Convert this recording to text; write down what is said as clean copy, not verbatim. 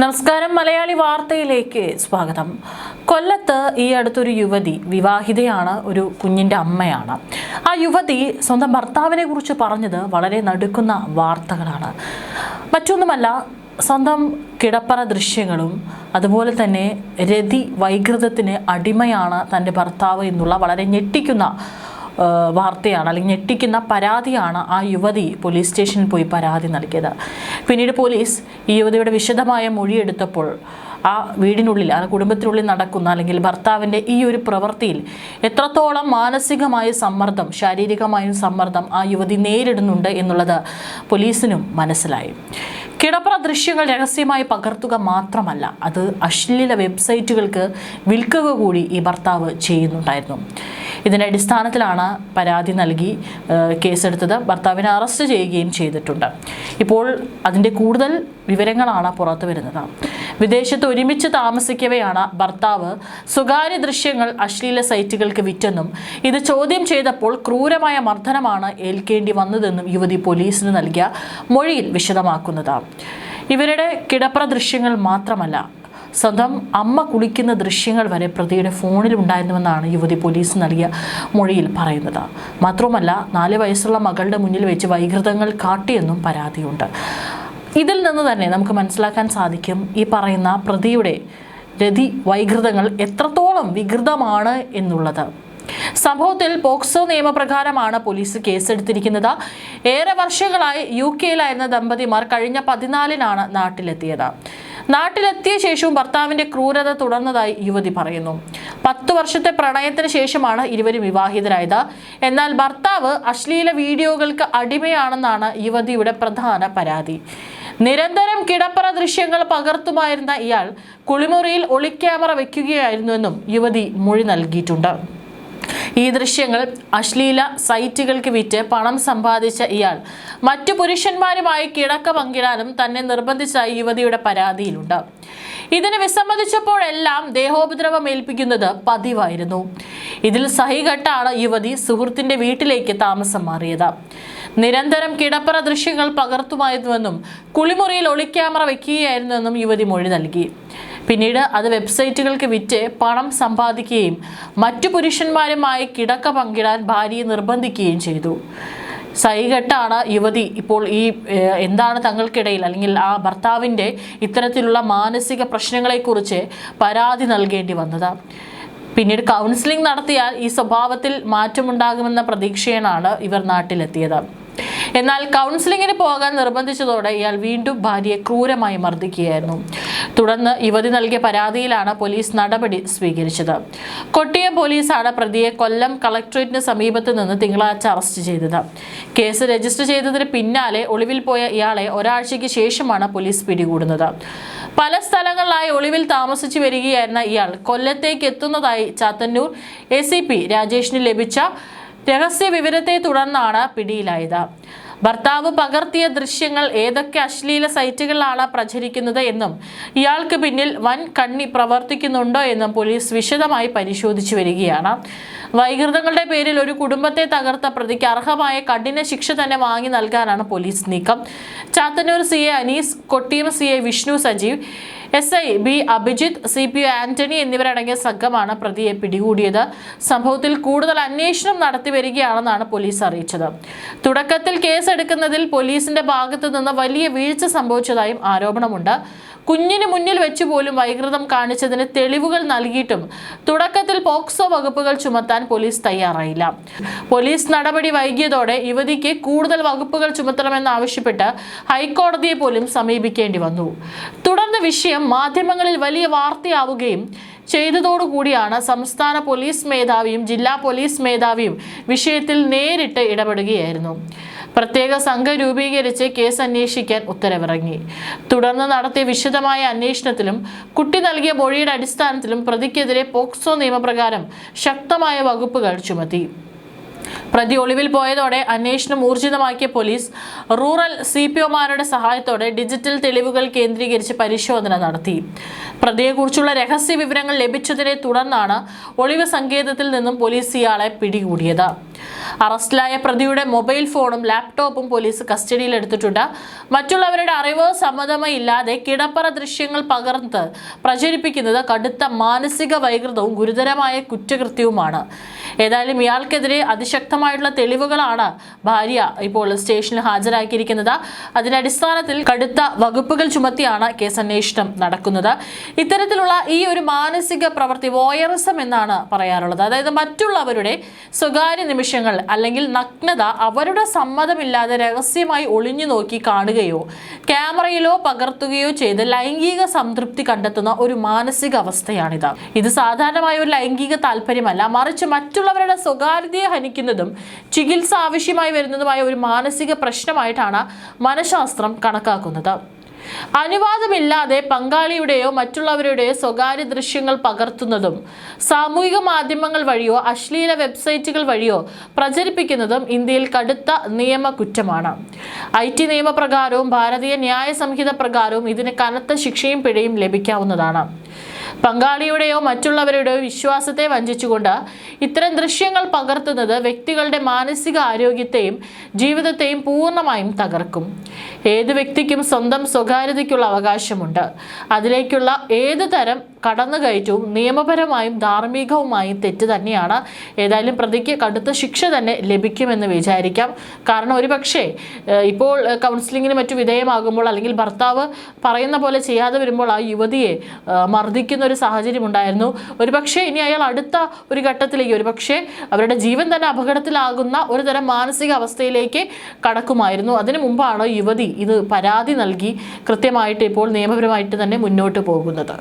നമസ്കാരം. മലയാളി വാർത്തയിലേക്ക് സ്വാഗതം. കൊല്ലത്ത് ഈ അടുത്തൊരു യുവതി വിവാഹിതയാണ്, ഒരു കുഞ്ഞിൻ്റെ അമ്മയാണ്. ആ യുവതി സ്വന്തം ഭർത്താവിനെ കുറിച്ച് പറഞ്ഞത് വളരെ നടുക്കുന്ന വാർത്തകളാണ്. മറ്റൊന്നുമല്ല, സ്വന്തം കിടപ്പറ ദൃശ്യങ്ങളും അതുപോലെ തന്നെ രതി വൈകൃതത്തിന് അടിമയാണ് തൻ്റെ ഭർത്താവ് എന്നുള്ള വളരെ ഞെട്ടിക്കുന്ന വാർത്തയാണ്, അല്ലെങ്കിൽ ഞെട്ടിക്കുന്ന പരാതിയാണ് ആ യുവതി പോലീസ് സ്റ്റേഷനിൽ പോയി പരാതി നൽകിയത്. പിന്നീട് പോലീസ് ഈ യുവതിയുടെ വിശദമായ മൊഴിയെടുത്തപ്പോൾ ആ വീടിനുള്ളിൽ, ആ കുടുംബത്തിനുള്ളിൽ നടക്കുന്ന അല്ലെങ്കിൽ ഭർത്താവിൻ്റെ ഈ ഒരു പ്രവൃത്തിയിൽ എത്രത്തോളം മാനസികമായ സമ്മർദ്ദം, ശാരീരികമായ സമ്മർദ്ദം ആ യുവതി നേരിടുന്നുണ്ട് എന്നുള്ളത് പോലീസിനും മനസ്സിലായി. കിടപ്പറ ദൃശ്യങ്ങൾ രഹസ്യമായി പകർത്തുക മാത്രമല്ല, അത് അശ്ലീല വെബ്സൈറ്റുകൾക്ക് വിൽക്കുക കൂടി ഈ ഭർത്താവ് ചെയ്യുന്നുണ്ടായിരുന്നു. ഇതിൻ്റെ അടിസ്ഥാനത്തിലാണ് പരാതി നൽകി കേസെടുത്തത്. ഭർത്താവിനെ അറസ്റ്റ് ചെയ്യുകയും ചെയ്തിട്ടുണ്ട്. ഇപ്പോൾ അതിൻ്റെ കൂടുതൽ വിവരങ്ങളാണ് പുറത്തു വരുന്നത്. വിദേശത്ത് ഒരുമിച്ച് താമസിക്കവെയാണ് ഭർത്താവ് സ്വകാര്യ ദൃശ്യങ്ങൾ അശ്ലീല സൈറ്റുകൾക്ക് വിറ്റെന്നും ഇത് ചോദ്യം ചെയ്തപ്പോൾ ക്രൂരമായ മർദ്ദനമാണ് ഏൽക്കേണ്ടി വന്നതെന്നും യുവതി പോലീസിന് നൽകിയ മൊഴിയിൽ വിശദമാക്കുന്നതാണ്. ഇവരുടെ കിടപ്പറ ദൃശ്യങ്ങൾ മാത്രമല്ല, സ്വന്തം അമ്മ കുളിക്കുന്ന ദൃശ്യങ്ങൾ വരെ പ്രതിയുടെ ഫോണിൽ ഉണ്ടായിരുന്നുവെന്നാണ് യുവതി പോലീസ് നൽകിയ മൊഴിയിൽ പറയുന്നത്. മാത്രവുമല്ല, 4 വയസ്സുള്ള മകളുടെ മുന്നിൽ വെച്ച് വൈകൃതങ്ങൾ കാട്ടിയെന്നും പരാതിയുണ്ട്. ഇതിൽ നിന്ന് തന്നെ നമുക്ക് മനസ്സിലാക്കാൻ സാധിക്കും ഈ പറയുന്ന പ്രതിയുടെ രതി വൈകൃതങ്ങൾ എത്രത്തോളം വികൃതമാണ് എന്നുള്ളത്. സംഭവത്തിൽ പോക്സോ നിയമപ്രകാരമാണ് പോലീസ് കേസെടുത്തിരിക്കുന്നത്. ഏറെ വർഷങ്ങളായി UK-യിലായിരുന്ന ദമ്പതിമാർ കഴിഞ്ഞ 14-നാണ് നാട്ടിലെത്തിയത്. നാട്ടിലെത്തിയ ശേഷവും ഭർത്താവിന്റെ ക്രൂരത തുടർന്നതായി യുവതി പറയുന്നു. 10 വർഷത്തെ പ്രണയത്തിന് ശേഷമാണ് ഇരുവരും വിവാഹിതരായത്. എന്നാൽ ഭർത്താവ് അശ്ലീല വീഡിയോകൾക്ക് അടിമയാണെന്നാണ് യുവതിയുടെ പ്രധാന പരാതി. നിരന്തരം കിടപ്പറ ദൃശ്യങ്ങൾ പകർത്തുമായിരുന്ന ഇയാൾ കുളിമുറിയിൽ ഒളിക്യാമറ വയ്ക്കുകയായിരുന്നുവെന്നും യുവതി മൊഴി നൽകിയിട്ടുണ്ട്. ഈ ദൃശ്യങ്ങൾ അശ്ലീല സൈറ്റുകൾക്ക് വിറ്റ് പണം സമ്പാദിച്ച ഇയാൾ മറ്റു പുരുഷന്മാരുമായി കിടക്ക പങ്കിടാനും തന്നെ നിർബന്ധിച്ചായി യുവതിയുടെ പരാതിയിലുണ്ട്. ഇതിന് വിസമ്മതിച്ചപ്പോഴെല്ലാം ദേഹോപദ്രവം ഏൽപ്പിക്കുന്നത് പതിവായിരുന്നു. ഇതിൽ സഹികെട്ടാണ് യുവതി സുഹൃത്തിന്റെ വീട്ടിലേക്ക് താമസം മാറിയത്. നിരന്തരം കിടപ്പറ ദൃശ്യങ്ങൾ പകർത്തുമായിരുന്നുവെന്നും കുളിമുറിയിൽ ഒളിക്യാമറ വയ്ക്കുകയായിരുന്നുവെന്നും യുവതി മൊഴി നൽകി. പിന്നീട് അത് വെബ്സൈറ്റുകൾക്ക് വിറ്റ് പണം സമ്പാദിക്കുകയും മറ്റു പുരുഷന്മാരുമായി കിടക്ക പങ്കിടാൻ ഭാര്യയെ നിർബന്ധിക്കുകയും ചെയ്തു. സൈകെട്ടാണ് യുവതി ഇപ്പോൾ ഈ എന്താണ് തങ്ങൾക്കിടയിൽ അല്ലെങ്കിൽ ആ ഭർത്താവിൻ്റെ ഇത്തരത്തിലുള്ള മാനസിക പ്രശ്നങ്ങളെക്കുറിച്ച് പരാതി നൽകേണ്ടി വന്നത്. പിന്നീട് കൗൺസിലിംഗ് നടത്തിയാൽ ഈ സ്വഭാവത്തിൽ മാറ്റമുണ്ടാകുമെന്ന പ്രതീക്ഷയാണ് ഇവർ നാട്ടിലെത്തിയത്. എന്നാൽ കൗൺസിലിങ്ങിന് പോകാൻ നിർബന്ധിച്ചതോടെ ഇയാൾ വീണ്ടും ഭാര്യയെ ക്രൂരമായി മർദ്ദിക്കുകയായിരുന്നു. തുടർന്ന് യുവതി നൽകിയ പരാതിയിലാണ് പോലീസ് നടപടി സ്വീകരിച്ചത്. കൊട്ടിയം പോലീസാണ് പ്രതിയെ കൊല്ലം കളക്ടറേറ്റിന് സമീപത്ത് നിന്ന് തിങ്കളാഴ്ച അറസ്റ്റ് ചെയ്തത്. കേസ് രജിസ്റ്റർ ചെയ്തതിന് പിന്നാലെ ഒളിവിൽ പോയ ഇയാളെ ഒരാഴ്ചയ്ക്ക് ശേഷമാണ് പോലീസ് പിടികൂടുന്നത്. പല സ്ഥലങ്ങളിലായി ഒളിവിൽ താമസിച്ചു വരികയായിരുന്ന ഇയാൾ കൊല്ലത്തേക്ക് എത്തുന്നതായി ചാത്തന്നൂർ ACP രാജേഷിന് ലഭിച്ച രഹസ്യ വിവരത്തെ തുടർന്നാണ് പിടിയിലായത്. ഭർത്താവ് പകർത്തിയ ദൃശ്യങ്ങൾ ഏതൊക്കെ അശ്ലീല സൈറ്റുകളിലാണ് പ്രചരിക്കുന്നത് എന്നും ഇയാൾക്ക് പിന്നിൽ വൻ കണ്ണി പ്രവർത്തിക്കുന്നുണ്ടോ എന്നും പോലീസ് വിശദമായി പരിശോധിച്ചു വരികയാണ്. വൈകൃതങ്ങളുടെ പേരിൽ ഒരു കുടുംബത്തെ തകർത്ത പ്രതിക്ക് അർഹമായ കഠിന ശിക്ഷ തന്നെ വാങ്ങി നൽകാനാണ് പോലീസ് നീക്കം. Chathannoor CA Anees, Kottiyam CA Vishnu Sajeev, SI B Abhijith, CPO Antony എന്നിവരടങ്ങിയ സംഘമാണ് പ്രതിയെ പിടികൂടിയത്. സംഭവത്തിൽ കൂടുതൽ അന്വേഷണം നടത്തി വരികയാണെന്നാണ് പോലീസ് അറിയിച്ചത്. തുടക്കത്തിൽ കേസെടുക്കുന്നതിൽ പോലീസിന്റെ ഭാഗത്തു നിന്ന് വലിയ വീഴ്ച സംഭവിച്ചതായും ആരോപണമുണ്ട്. കുഞ്ഞിന് മുന്നിൽ വെച്ച് പോലും വൈകൃതം കാണിച്ചതിന് തെളിവുകൾ നൽകിയിട്ടും തുടക്കത്തിൽ പോക്സോ വകുപ്പുകൾ ചുമത്താൻ പോലീസ് തയ്യാറായില്ല. പോലീസ് നടപടി വൈകിയതോടെ യുവതിക്ക് കൂടുതൽ വകുപ്പുകൾ ചുമത്തണമെന്നാവശ്യപ്പെട്ട് ഹൈക്കോടതിയെ പോലും സമീപിക്കേണ്ടി വന്നു. തുടർന്ന് വിഷയം മാധ്യമങ്ങളിൽ വലിയ വാർത്തയാവുകയും ചെയ്തതോടുകൂടിയാണ് സംസ്ഥാന പോലീസ് മേധാവിയും ജില്ലാ പോലീസ് മേധാവിയും വിഷയത്തിൽ നേരിട്ട് ഇടപെടുകയായിരുന്നു. പ്രത്യേക സംഘം രൂപീകരിച്ച് കേസ് അന്വേഷിക്കാൻ ഉത്തരവിറങ്ങി. തുടർന്ന് നടത്തിയ വിശദമായ അന്വേഷണത്തിലും കുട്ടി നൽകിയ മൊഴിയുടെ അടിസ്ഥാനത്തിലും പ്രതിക്കെതിരെ പോക്സോ നിയമപ്രകാരം ശക്തമായ വകുപ്പുകൾ ചുമത്തി. പ്രതി ഒളിവിൽ പോയതോടെ അന്വേഷണം ഊർജിതമാക്കിയ പോലീസ് റൂറൽ CPOമാരുടെ സഹായത്തോടെ ഡിജിറ്റൽ തെളിവുകൾ കേന്ദ്രീകരിച്ച് പരിശോധന നടത്തി. പ്രതിയെക്കുറിച്ചുള്ള രഹസ്യ വിവരങ്ങൾ ലഭിച്ചതിനെ തുടർന്നാണ് ഒളിവ് സങ്കേതത്തിൽ നിന്നും പോലീസ് ഇയാളെ പിടികൂടിയത്. അറസ്റ്റിലായ പ്രതിയുടെ മൊബൈൽ ഫോണും ലാപ്ടോപ്പും പോലീസ് കസ്റ്റഡിയിലെടുത്തിട്ടുണ്ട്. മറ്റുള്ളവരുടെ അറിവോ സമ്മതമോ ഇല്ലാതെ കിടപ്പറ ദൃശ്യങ്ങൾ പകർന്ന് പ്രചരിപ്പിക്കുന്നത് കടുത്ത മാനസിക വൈകൃതവും ഗുരുതരമായ കുറ്റകൃത്യവുമാണ്. ഏതായാലും ഇയാൾക്കെതിരെ അതിശക്തമായിട്ടുള്ള തെളിവുകളാണ് ഭാര്യ ഇപ്പോൾ സ്റ്റേഷനിൽ ഹാജരാക്കിയിരിക്കുന്നത്. അതിന്റെ അടിസ്ഥാനത്തിൽ കടുത്ത വകുപ്പുകൾ ചുമത്തിയാണ് കേസന്വേഷണം നടക്കുന്നത്. ഇത്തരത്തിലുള്ള ഈ ഒരു മാനസിക പ്രവൃത്തി വോയറിസം എന്നാണ് പറയാറുള്ളത്. അതായത് മറ്റുള്ളവരുടെ സ്വകാര്യ നിമിഷങ്ങൾ അല്ലെങ്കിൽ നഗ്നത അവരുടെ സമ്മതമില്ലാതെ രഹസ്യമായി ഒളിഞ്ഞു നോക്കി കാണുകയോ ക്യാമറയിലോ പകർത്തുകയോ ചെയ്ത് ലൈംഗിക സംതൃപ്തി കണ്ടെത്തുന്ന ഒരു മാനസിക അവസ്ഥയാണിത്. ഇത് സാധാരണമായ ഒരു ലൈംഗിക താല്പര്യമല്ല, മറിച്ച് മറ്റുള്ളവരുടെ സ്വകാര്യതയെ ഹനിക്കുന്നതും ചികിത്സ ആവശ്യമായി വരുന്നതുമായ ഒരു മാനസിക പ്രശ്നമായിട്ടാണ് മനഃശാസ്ത്രം കണക്കാക്കുന്നത്. അനുവാദമില്ലാതെ പങ്കാളിയുടെയോ മറ്റുള്ളവരുടെയോ സ്വകാര്യ ദൃശ്യങ്ങൾ പകർത്തുന്നതും സാമൂഹിക മാധ്യമങ്ങൾ വഴിയോ അശ്ലീല വെബ്സൈറ്റുകൾ വഴിയോ പ്രചരിപ്പിക്കുന്നതും ഇന്ത്യയിൽ കടുത്ത നിയമ കുറ്റമാണ്. IT നിയമപ്രകാരവും ഭാരതീയ ന്യായ സംഹിത പ്രകാരവും ഇതിന് കനത്ത ശിക്ഷയും പിഴയും ലഭിക്കാവുന്നതാണ്. പങ്കാളിയുടെയോ മറ്റുള്ളവരുടെയോ വിശ്വാസത്തെ വഞ്ചിച്ചുകൊണ്ട് ഇത്തരം ദൃശ്യങ്ങൾ പകർത്തുന്നത് വ്യക്തികളുടെ മാനസിക ആരോഗ്യത്തെയും ജീവിതത്തെയും പൂർണ്ണമായും തകർക്കും. ഏത് വ്യക്തിക്കും സ്വന്തം സ്വകാര്യതയ്ക്കുള്ള അവകാശമുണ്ട്. അതിലേക്കുള്ള ഏത് തരം കടന്നുകയറ്റവും നിയമപരമായും ധാർമ്മികവുമായും തെറ്റ് തന്നെയാണ്. ഏതായാലും പ്രതിക്ക് കടുത്ത ശിക്ഷ തന്നെ ലഭിക്കുമെന്ന് വിചാരിക്കാം. കാരണം ഒരുപക്ഷെ ഇപ്പോൾ കൗൺസിലിങ്ങിന് മറ്റു വിധേയമാകുമ്പോൾ അല്ലെങ്കിൽ ഭർത്താവ് പറയുന്ന പോലെ ചെയ്യാതെ വരുമ്പോൾ ആ യുവതിയെ മർദ്ദിക്കുന്ന ഒരു സാഹചര്യം ഉണ്ടായിരുന്നു. ഒരുപക്ഷെ ഇനി അയാൾ അടുത്ത ഒരു ഘട്ടത്തിലേക്ക് ഒരുപക്ഷെ അവരുടെ ജീവൻ തന്നെ അപകടത്തിലാകുന്ന ഒരു തരം മാനസിക അവസ്ഥയിലേക്ക് കടക്കുമായിരുന്നു. അതിനു മുമ്പാണ് യുവതി ഇത് പരാതി നൽകി കൃത്യമായിട്ട് ഇപ്പോൾ നിയമപരമായിട്ട് തന്നെ മുന്നോട്ട് പോകുന്നത്.